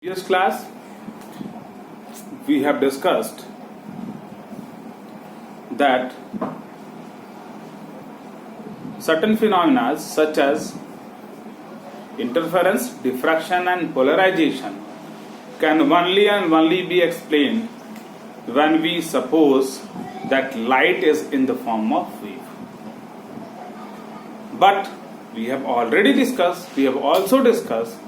Previous class we have discussed that certain phenomena such as interference, diffraction and polarization can only and only be explained when we suppose that light is in the form of wave. But we have also discussed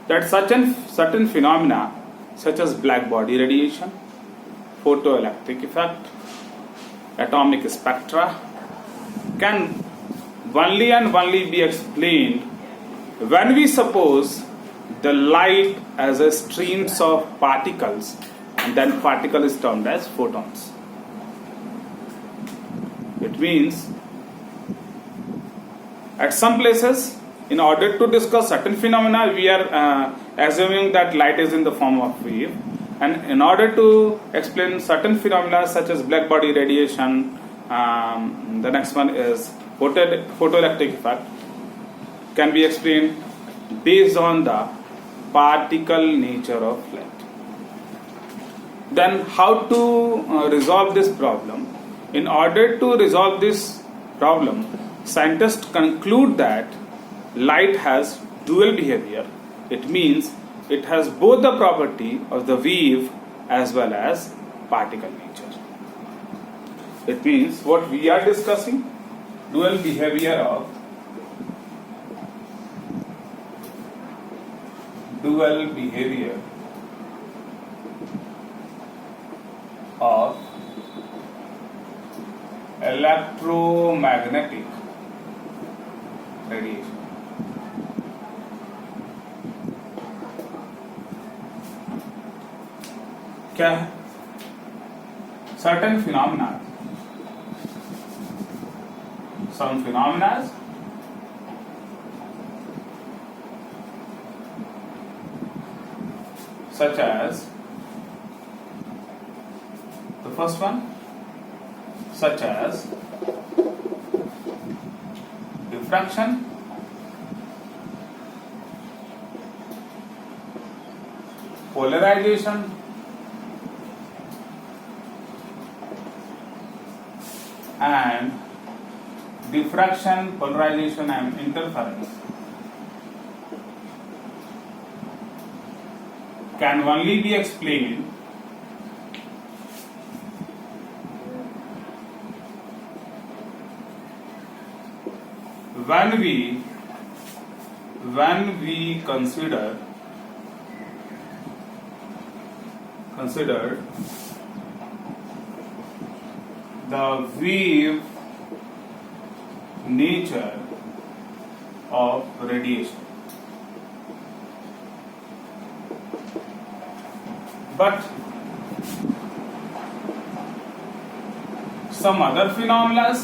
that certain phenomena such as black body radiation, photoelectric effect, atomic spectra can only and only be explained when we suppose the light as a streams of particles, and then particle is termed as photons. It means at some places, in order to discuss certain phenomena, we are assuming that light is in the form of wave, and in order to explain certain phenomena such as black body radiation, the next one is photoelectric effect, can be explained based on the particle nature of light. Then how to resolve this problem? In order to resolve this problem, scientists conclude that light has dual behavior. It means it has both the property of the wave as well as particle nature. It means what we are discussing, dual behavior of electromagnetic radiation. क्या है? Certain phenomena, some phenomena such as the first one, such as diffraction, polarization, and diffraction, polarization and interference can only be explained when we consider the wave nature of radiation. But some other phenomena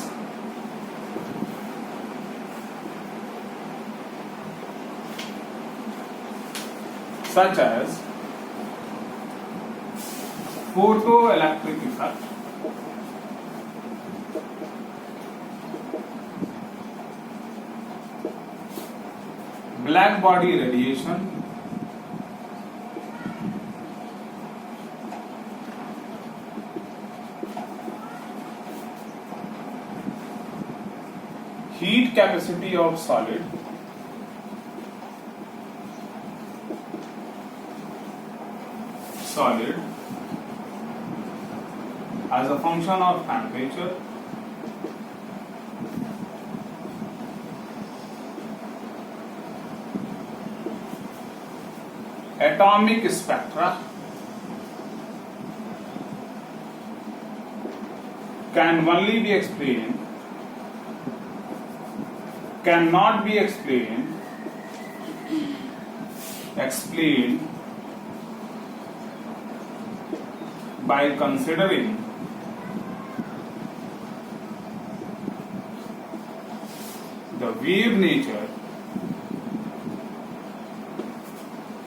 such as photoelectric effect, black body radiation, heat capacity of solid, as a function of temperature, atomic spectra cannot be explained by considering the wave nature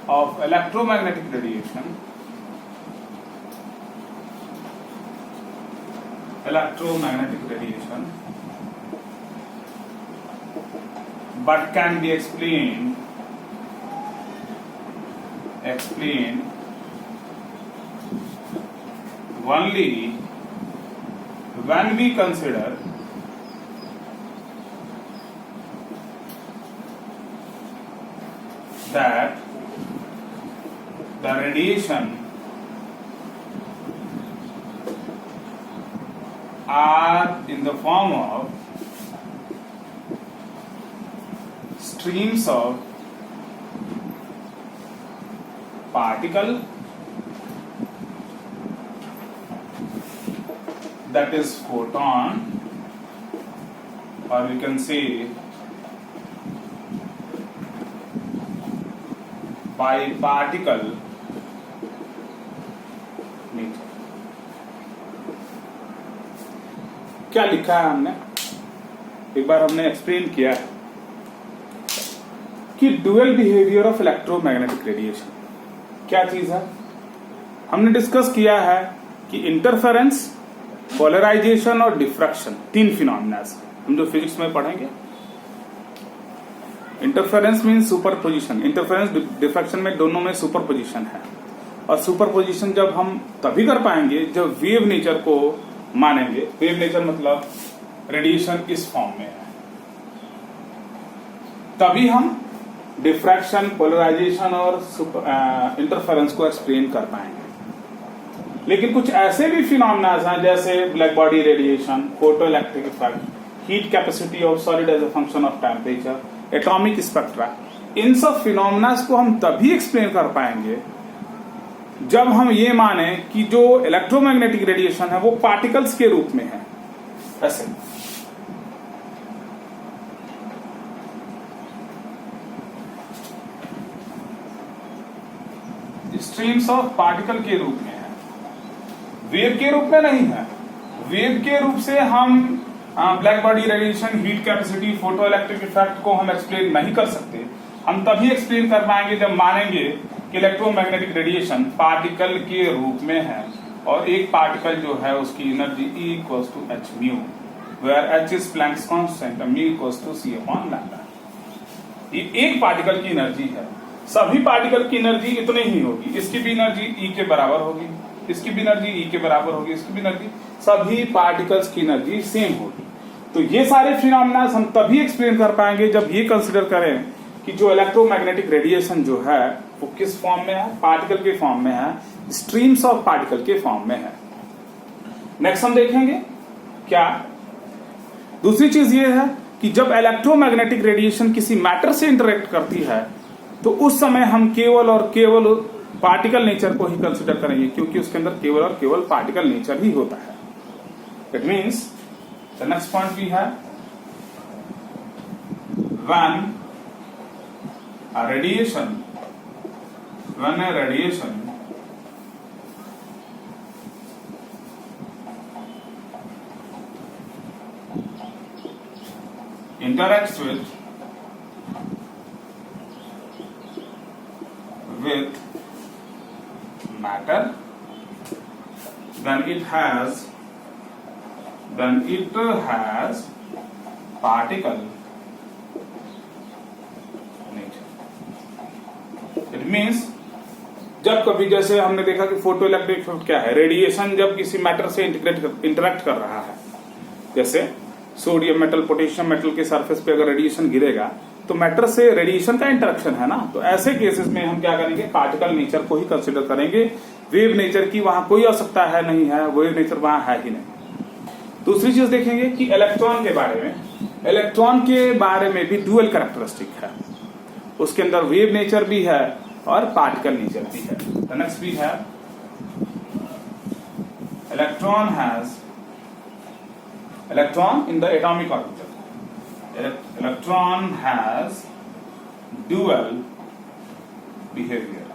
of electromagnetic radiation, but can be explained explain only when we consider that the radiation are in the form of streams of particle, that is photon, or we can say biparticle nature. क्या लिखा है हमने, एक बार हमने explain किया है कि dual behaviour of electromagnetic radiation क्या चीज है. हमने डिस्कस किया है कि इंटरफेरेंस, पोलराइजेशन और डिफ्रैक्शन तीन फिनोमिना हम जो फिजिक्स में पढ़ेंगे. Interference means superposition. Interference diffraction में दोनों में सुपरपोजिशन है, और सुपरपोजिशन जब हम तभी कर पाएंगे जब वेव नेचर को मानेंगे. वेव नेचर मतलब रेडिएशन इस फॉर्म में है, तभी हम डिफ्रैक्शन, पोलराइजेशन और इंटरफेरेंस को एक्सप्लेन कर पाएंगे. लेकिन कुछ ऐसे भी फिनोमिना हैं जैसे black body radiation, photo electric effect, heat capacity of solid as a function of temperature, atomic spectra. इन सब फिनोमिना को हम तभी एक्सप्लेन कर पाएंगे जब हम ये माने कि जो इलेक्ट्रोमैग्नेटिक रेडिएशन है वो पार्टिकल्स के रूप में है. ऐसे स्ट्रीम्स ऑफ पार्टिकल के रूप में है, वेव के रूप में नहीं है. वेव के रूप से हम black body radiation, heat capacity, photo electric effect को हम एक्सप्लेन नहीं कर सकते. हम तभी एक्सप्लेन कर पाएंगे जब मानेंगे कि इलेक्ट्रोमैग्नेटिक रेडिएशन पार्टिकल के रूप में है, और एक पार्टिकल जो है उसकी energy E equals to h mu, where h is Planck's constant, mu equals to c upon lambda. ये एक पार्टिकल की एनर्जी है. सभी पार्टिकल की एनर्जी इतने ही होगी. इसकी भी एनर्जी E के बराबर होगी, इसकी भी एनर्जी E के बराबर होगी, इसकी भी एनर्जी, सभी पार्टिकल्स की एनर्जी सेम होगी. तो ये सारे फिनोमिना हम तभी एक्सप्लेन कर पाएंगे जब ये कंसिडर करें कि जो इलेक्ट्रोमैग्नेटिक रेडिएशन जो है वो किस फॉर्म में है, पार्टिकल के फॉर्म में है, स्ट्रीम्स ऑफ पार्टिकल के फॉर्म में है. नेक्स्ट हम देखेंगे क्या, दूसरी चीज ये है कि जब इलेक्ट्रोमैग्नेटिक रेडिएशन किसी मैटर से इंटरेक्ट करती है तो उस समय हम केवल और केवल पार्टिकल नेचर को ही कंसिडर करेंगे, क्योंकि उसके अंदर केवल और केवल पार्टिकल नेचर ही होता है. It means the next point we है when a radiation interacts with matter, then it has particle nature. It means जब कभी, जैसे हमने देखा कि फोटो इलेक्ट्रिक इफेक्ट क्या है, रेडिएशन जब किसी मैटर से इंटरेक्ट कर रहा है, जैसे सोडियम मेटल, पोटेशियम मेटल के सरफेस पे अगर रेडिएशन गिरेगा तो मैटर से रेडिएशन का इंटरेक्शन है ना, तो ऐसे केसेस में हम क्या करेंगे, पार्टिकल नेचर को ही कंसिडर करेंगे. वेव नेचर की वहां कोई आवश्यकता है नहीं है, वेव नेचर वहां है ही नहीं. दूसरी चीज देखेंगे कि इलेक्ट्रॉन के बारे में भी डुअल कैरेक्टरिस्टिक है. उसके अंदर वेव नेचर भी है और पार्टिकल नेचर भी है. नेक्स्ट भी है electron in the atomic orbital. Electron has dual behavior.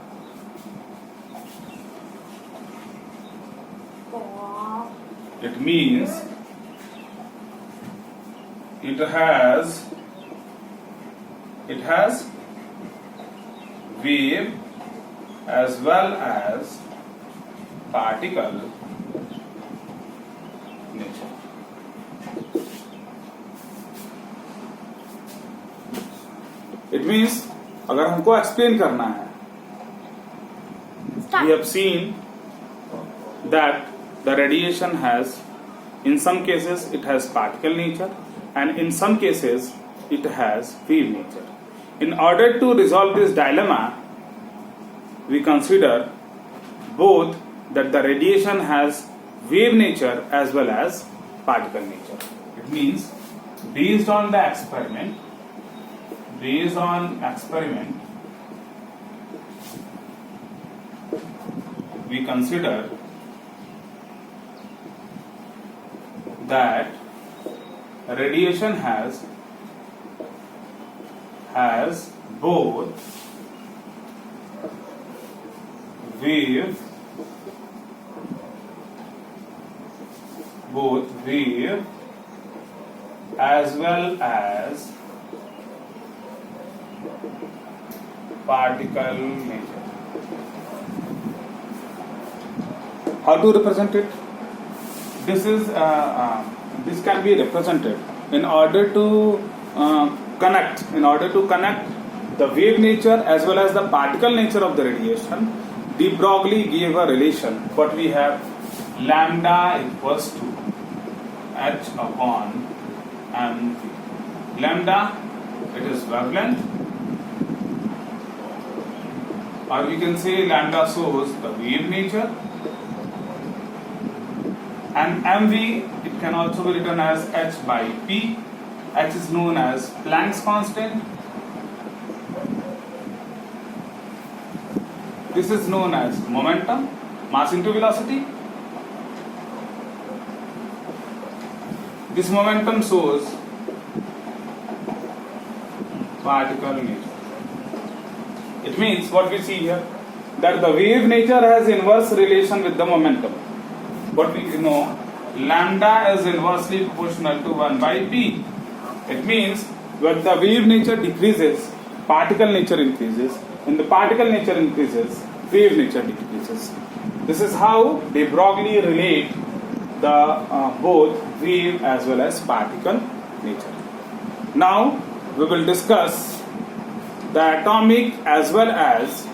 It means it has wave as well as particle nature. It means अगर हमको एक्सप्लेन करना है we have seen that the radiation has, in some cases it has particle nature, and in some cases it has wave nature. In order to resolve this dilemma, we consider both that the radiation has wave nature as well as particle nature. It means based on experiment, we consider that radiation has both wave as well as particle nature. How to represent it? This can be represented in order to connect the wave nature as well as the particle nature of the radiation. De Broglie gave a relation. What we have, lambda equals to h upon mv. Lambda, it is wavelength, or we can say lambda shows the wave nature, and mv, it can also be written as h by p. H is known as Planck's constant. This is known as momentum, mass into velocity. This momentum shows particle nature. It means what we see here, that the wave nature has inverse relation with the momentum. What we know, lambda is inversely proportional to 1 by p. It means when the wave nature decreases, particle nature increases. When the particle nature increases, wave nature decreases. This is how de Broglie relate the both wave as well as particle nature. Now we will discuss the atomic as well as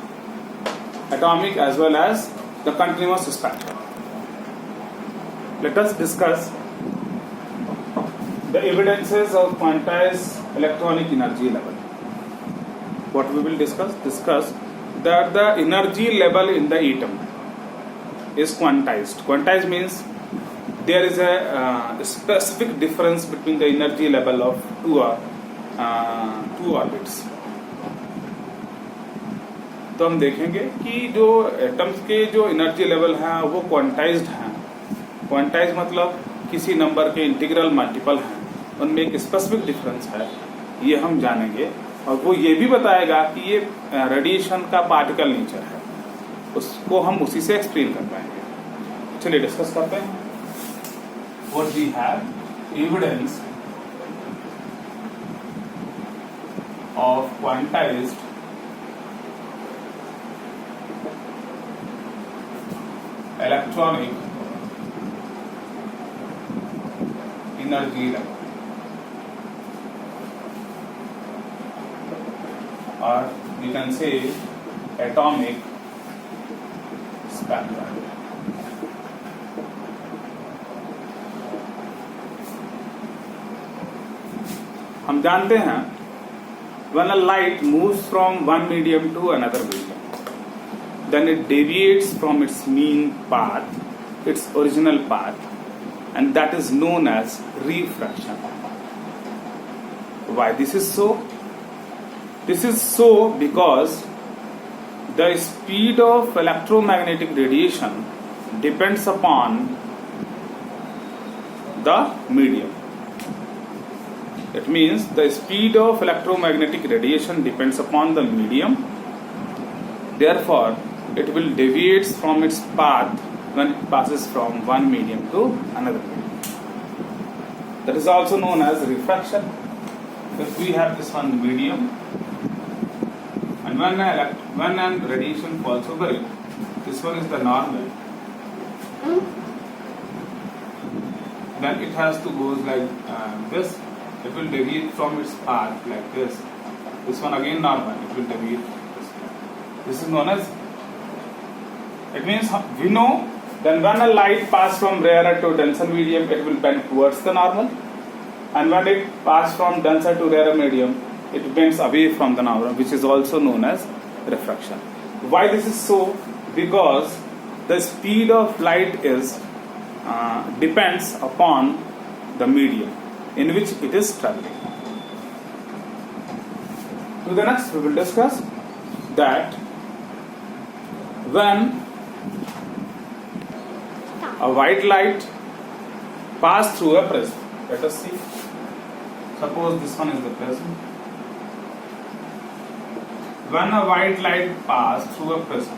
the continuous spectrum. Let us discuss the evidences of quantized electronic energy level. What we will discuss that the energy level in the atom is quantized. Quantized means there is a specific difference between the energy level of two orbits. तो हम देखेंगे कि जो atoms के जो energy level हैं वो quantized हैं. क्वांटाइज मतलब किसी नंबर के इंटीग्रल मल्टीपल हैं, उनमें एक स्पेसिफिक डिफरेंस है, ये हम जानेंगे. और वो ये भी बताएगा कि ये रेडिएशन का पार्टिकल नेचर है, उसको हम उसी से एक्सप्लेन कर पाएंगे. चलिए डिस्कस करते हैं. What we have evidence of quantized electronic energy level, or we can say atomic spectrum. हम जानते हैं when a light moves from one medium to another medium, then it deviates from its mean path, its original path, and that is known as refraction. Why this is so? This is so because the speed of electromagnetic radiation depends upon the medium. It means the speed of electromagnetic radiation depends upon the medium. Therefore, it will deviate from its path when it passes from one medium to another medium. That is also known as refraction. If we have this one medium, and when an radiation falls over it, this one is the normal. Then it has to go like this. It will deviate from its path like this. This one again normal. It will deviate. This is known as It means we know then when a light passes from rarer to denser medium, it will bend towards the normal, and when it passes from denser to rarer medium, it bends away from the normal, which is also known as refraction. Why this is so? Because the speed of light is depends upon the medium in which it is traveling. To the next, we will discuss that when a white light passes through a prism. Let us see. Suppose this one is the prism. When a white light passes through a prism,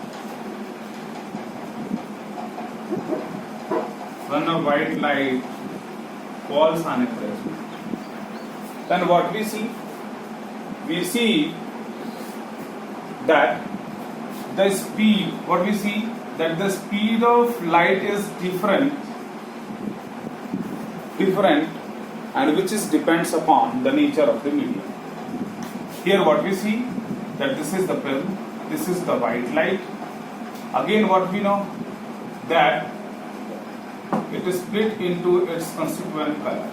when a white light falls on a prism, then what we see? We see that the speed, what we see, that the speed of light is different and which is depends upon the nature of the medium. Here what we see, that this is the prism, this is the white light. Again what we know, that it is split into its constituent color.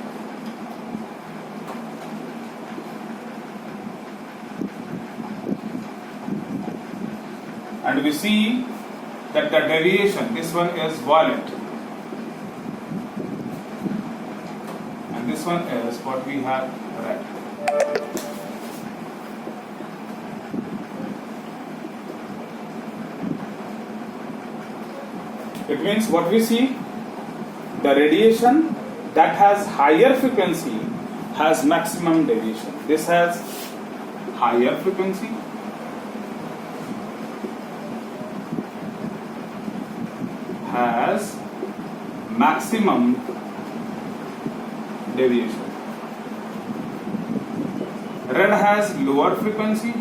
And we see that the deviation, this one is violet, and this one is what we have red. It means what we see, the radiation that has higher frequency has maximum deviation. This has higher frequency, has maximum deviation. Red has lower frequency,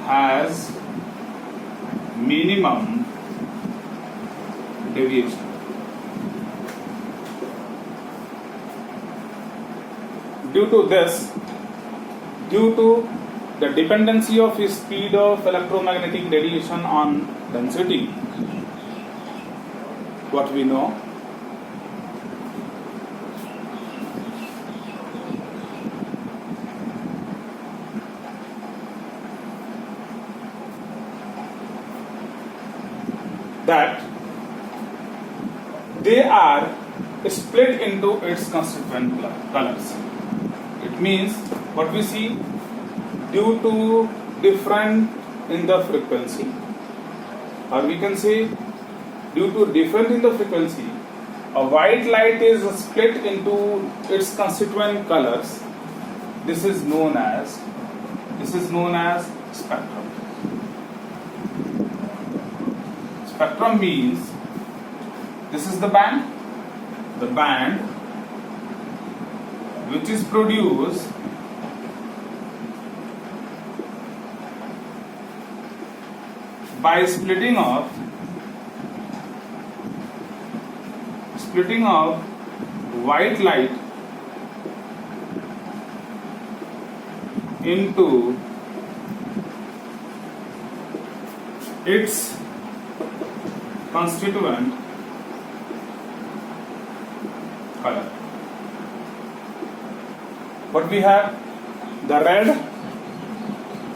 has minimum deviation. Due to this, due to the dependency of speed of electromagnetic radiation on density, what we know, that they are split into its constituent colors. It means what we see, due to different in the frequency, or we can say due to different in the frequency, a white light is split into its constituent colors. This is known as spectrum. Spectrum means this is the band which is produced by splitting of white light into its constituent color. What we have, the red,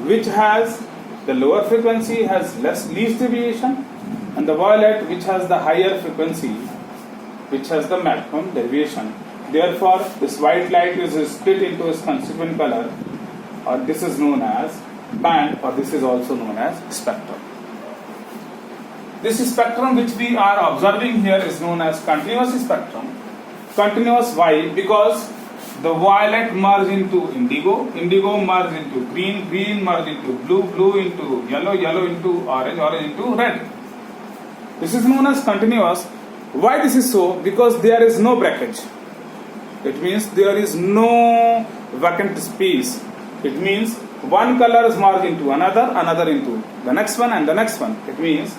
which has the lower frequency, has least deviation, and the violet, which has the higher frequency, which has the maximum deviation. Therefore, this white light is split into its constituent color, or this is known as band, or this is also known as spectrum. This spectrum which we are observing here is known as continuous spectrum. Continuous, why? Because the violet merge into indigo, indigo merge into green, green merge into blue, blue into yellow, yellow into orange, orange into red. This is known as continuous. Why this is so? Because there is no breakage. It means there is no vacant space. It means one color is merged into another, another into the next one and the next one. It means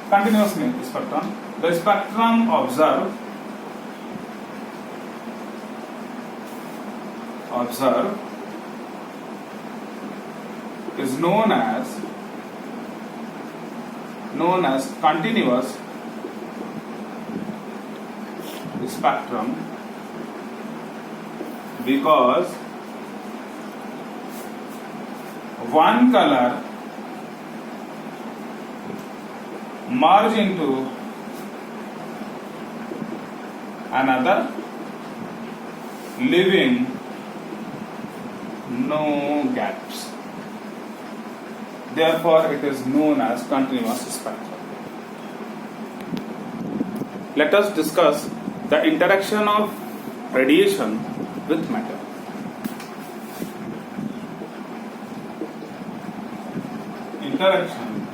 continuous spectrum. The spectrum observed is known as known as continuous spectrum because one color merge into another, leaving no gaps. Therefore, it is known as continuous spectrum. Let us discuss the interaction of radiation with matter. Interaction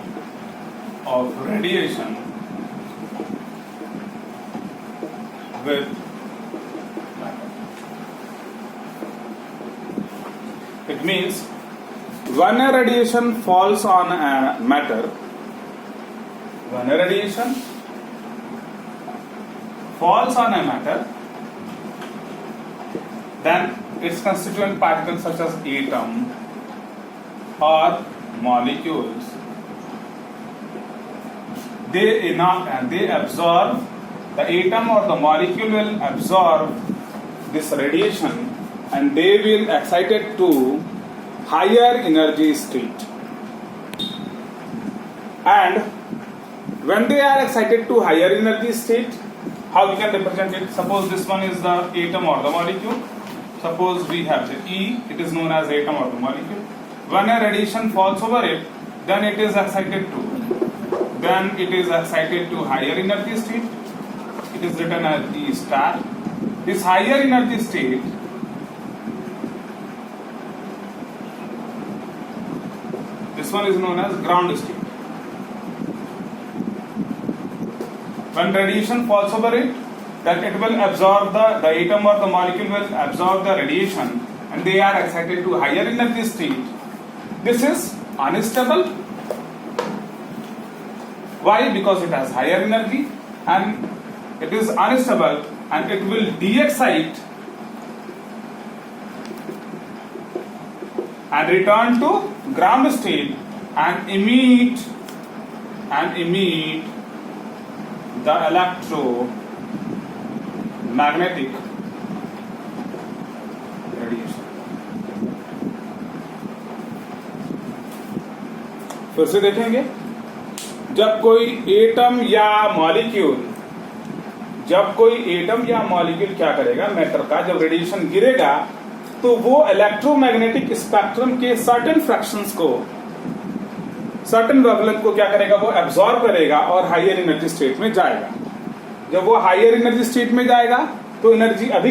of radiation with matter. It means when a radiation falls on a matter, when a radiation falls on a matter, then its constituent particles such as atom or molecules, they absorb, the atom or the molecule will absorb this radiation and they will excited to higher energy state. And when they are excited to higher energy state, how we can represent it? Suppose this one is the atom or the molecule. Suppose we have the E, it is known as atom or the molecule. When a radiation falls over it, then it is excited to higher energy state. It is written as E star. This higher energy state this one is known as ground state. When radiation falls over it, that it will absorb the atom or the molecule will absorb the radiation and they are excited to higher energy state. This is unstable. Why? Because it has higher energy and it is unstable and it will de-excite and return to ground state and emit the electromagnetic radiation. फिर से देखेंगे, जब कोई atom या molecule क्या करेगा, matter का जब रेडिएशन गिरेगा तो वो इलेक्ट्रोमैग्नेटिक स्पेक्ट्रम के सर्टेन फ्रैक्शंस को, सर्टेन वेवलेंथ को क्या करेगा, वो एब्जॉर्ब करेगा और हायर एनर्जी स्टेट में जाएगा. जब वो हायर एनर्जी स्टेट में जाएगा तो एनर्जी अधिक